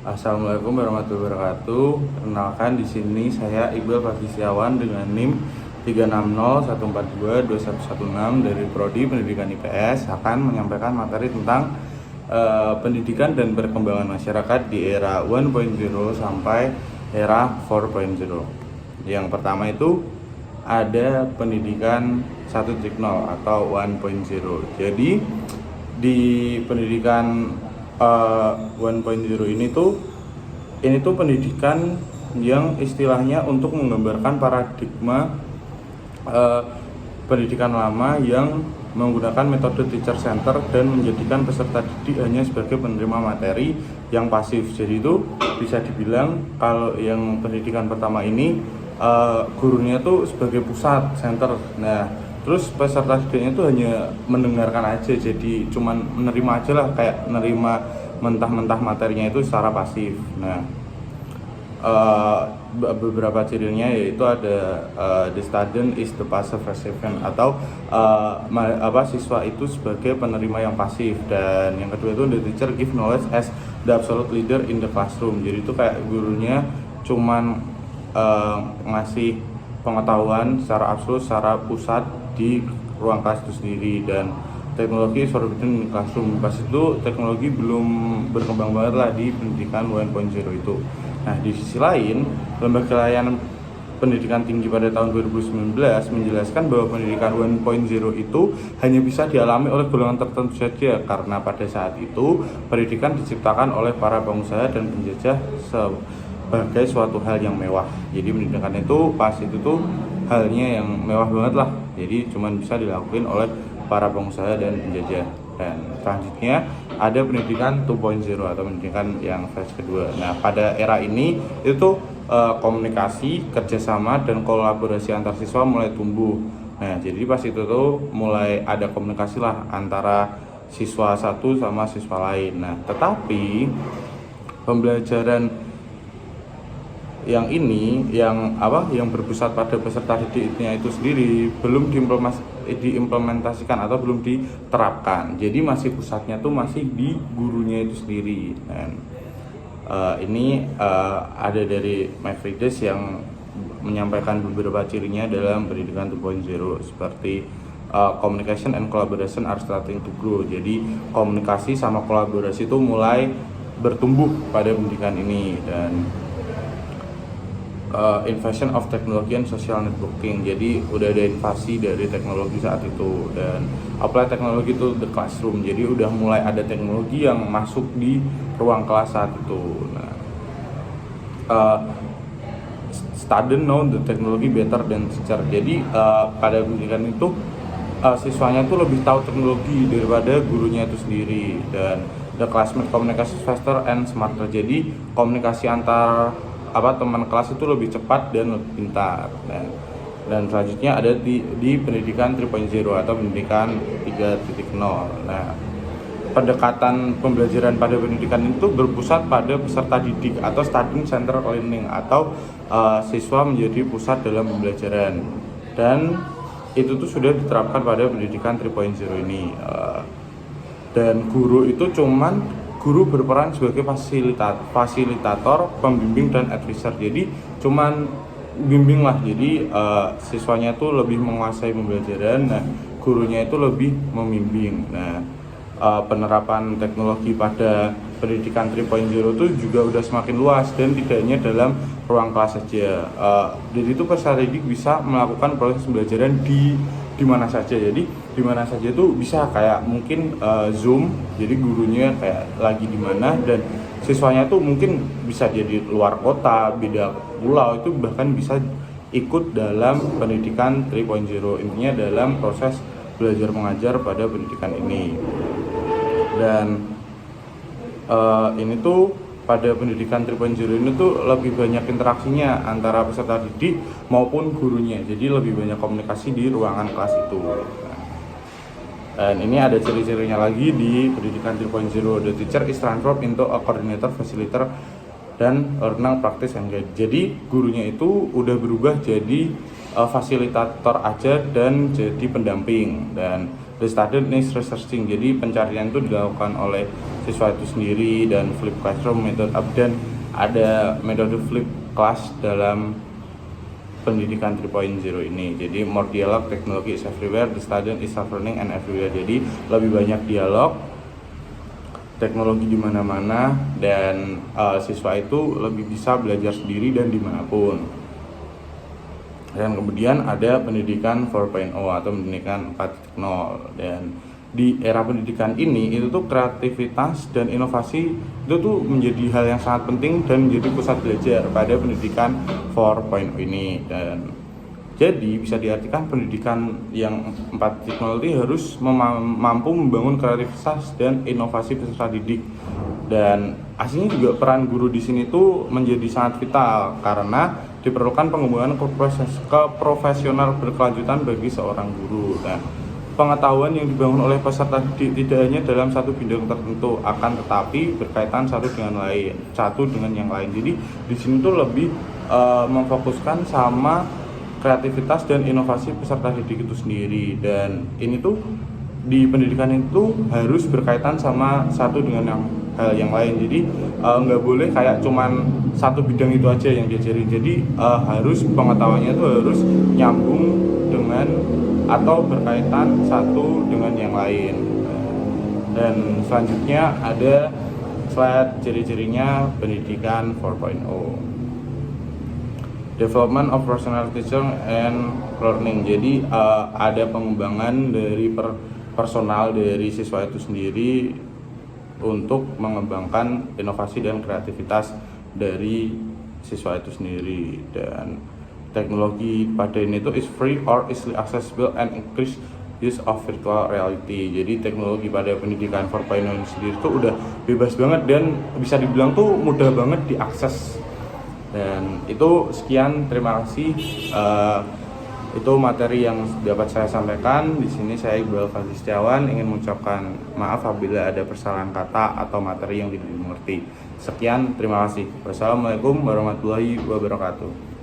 Assalamualaikum warahmatullahi wabarakatuh. Perkenalkan di sini saya Iqbal Fadisiawan dengan NIM 36014221116 dari Prodi Pendidikan IPS akan menyampaikan materi tentang pendidikan dan perkembangan masyarakat di era 1.0 sampai era 4.0. Yang pertama itu ada pendidikan 1.0 atau 1.0. Jadi di pendidikan 1.0 ini tuh pendidikan yang istilahnya untuk menggambarkan paradigma pendidikan lama yang menggunakan metode teacher center dan menjadikan peserta didik hanya sebagai penerima materi yang pasif. Jadi itu bisa dibilang kalau yang pendidikan pertama ini gurunya tuh sebagai pusat center. Nah, terus peserta didiknya itu hanya mendengarkan aja, jadi cuman menerima aja lah, kayak menerima mentah-mentah materinya itu secara pasif. Nah, beberapa cirinya yaitu ada the student is the passive recipient atau siswa itu sebagai penerima yang pasif, dan yang kedua itu the teacher give knowledge as the absolute leader in the classroom. Jadi itu kayak gurunya cuman ngasih pengetahuan secara absolut, secara pusat di ruang kelas itu sendiri, dan teknologi forbidden classroom. Pas itu teknologi belum berkembang banget lah di pendidikan 1.0 itu. Nah, di sisi lain, lembaga layanan pendidikan tinggi pada tahun 2019 menjelaskan bahwa pendidikan 1.0 itu hanya bisa dialami oleh golongan tertentu saja, karena pada saat itu pendidikan diciptakan oleh para pengusaha dan penjajah sebagai suatu hal yang mewah. Jadi pendidikan itu pas itu tuh halnya yang mewah banget lah, jadi cuman bisa dilakukan oleh para pengusaha dan penjajah. Dan selanjutnya ada pendidikan 2.0 atau pendidikan yang fase kedua. Nah, pada era ini itu komunikasi, kerjasama, dan kolaborasi antar siswa mulai tumbuh. Nah, jadi pas itu tuh mulai ada komunikasi lah antara siswa satu sama siswa lain. Nah, tetapi pembelajaran yang berpusat pada peserta didiknya itu sendiri belum diimplementasikan atau belum diterapkan. Jadi masih pusatnya tuh masih di gurunya itu sendiri. Dan ini ada dari Mavridis yang menyampaikan beberapa cirinya dalam pendidikan 2.0 seperti communication and collaboration are starting to grow. Jadi komunikasi sama kolaborasi itu mulai bertumbuh pada pendidikan ini. Dan invasion of technology and social networking, jadi udah ada invasi dari teknologi saat itu, dan apply teknologi itu the classroom, jadi udah mulai ada teknologi yang masuk di ruang kelas saat itu. Nah, student know the technology better than teacher, jadi pada pendidikan itu siswanya itu lebih tahu teknologi daripada gurunya itu sendiri. Dan the classmate communication faster and smarter, jadi komunikasi antar teman kelas itu lebih cepat dan lebih pintar. Dan selanjutnya ada di pendidikan 3.0 atau pendidikan 3.0. Nah, pendekatan pembelajaran pada pendidikan itu berpusat pada peserta didik atau student center learning, atau siswa menjadi pusat dalam pembelajaran, dan itu tuh sudah diterapkan pada pendidikan 3.0 ini. Dan guru berperan sebagai fasilitator, pembimbing, dan advisor. Jadi cuman bimbing lah, jadi siswanya tuh lebih menguasai pembelajaran, nah gurunya itu lebih membimbing. Nah, penerapan teknologi pada pendidikan 3.0 itu juga udah semakin luas, dan tidak hanya dalam ruang kelas saja. Jadi itu peserta didik bisa melakukan proses pembelajaran di mana saja. Jadi di mana saja itu bisa, kayak mungkin Zoom, jadi gurunya kayak lagi di mana, dan siswanya tuh mungkin bisa jadi luar kota, beda pulau, itu bahkan bisa ikut dalam pendidikan 3.0. Intinya dalam proses belajar mengajar pada pendidikan ini. Dan ini tuh pada pendidikan 3.0 ini tuh lebih banyak interaksinya antara peserta didik maupun gurunya, jadi lebih banyak komunikasi di ruangan kelas itu. Dan ini ada ciri-cirinya lagi di pendidikan 3.0. The teacher is transformed into a coordinator, facilitator, dan learner practice and guide. Jadi gurunya itu udah berubah jadi fasilitator aja dan jadi pendamping. Dan The student is researching, jadi pencarian itu dilakukan oleh siswa itu sendiri, dan flip classroom method up, dan ada metode flip class dalam pendidikan 3.0 ini. Jadi more dialog, technology is everywhere, the student is learning and everywhere. Jadi lebih banyak dialog, teknologi di mana-mana, dan siswa itu lebih bisa belajar sendiri dan dimanapun. Dan kemudian ada pendidikan 4.0 atau pendidikan 4.0, dan di era pendidikan ini itu tuh kreativitas dan inovasi itu tuh menjadi hal yang sangat penting dan menjadi pusat belajar pada pendidikan 4.0 ini. Dan jadi bisa diartikan pendidikan yang 4.0 ini harus mampu membangun kreativitas dan inovasi peserta didik. Dan aslinya juga peran guru di sini tuh menjadi sangat vital karena diperlukan pengembangan keprofesional berkelanjutan bagi seorang guru. Nah, pengetahuan yang dibangun oleh peserta didik tidak hanya dalam satu bidang tertentu, akan tetapi berkaitan satu dengan yang lain. Jadi di sini tuh lebih memfokuskan sama kreativitas dan inovasi peserta didik itu sendiri, dan ini tuh di pendidikan itu harus berkaitan sama satu dengan hal yang lain. Jadi nggak boleh kayak cuman satu bidang itu aja yang diajarin. Jadi harus pengetahuannya itu harus nyambung dengan atau berkaitan satu dengan yang lain. Dan selanjutnya ada slide ciri-cirinya pendidikan 4.0. Development of personal teacher and learning. Jadi ada pengembangan dari personal dari siswa itu sendiri untuk mengembangkan inovasi dan kreativitas dari siswa itu sendiri. Dan teknologi pada ini itu is free or easily accessible and increase use of virtual reality. Jadi teknologi pada pendidikan 4.0 sendiri itu udah bebas banget dan bisa dibilang tuh mudah banget diakses. Dan itu sekian, terima kasih. Itu materi yang dapat saya sampaikan. Di sini saya Iqbal Fazli Setiawan ingin mengucapkan maaf apabila ada kesalahan kata atau materi yang tidak dimengerti. Sekian, terima kasih. Wassalamualaikum warahmatullahi wabarakatuh.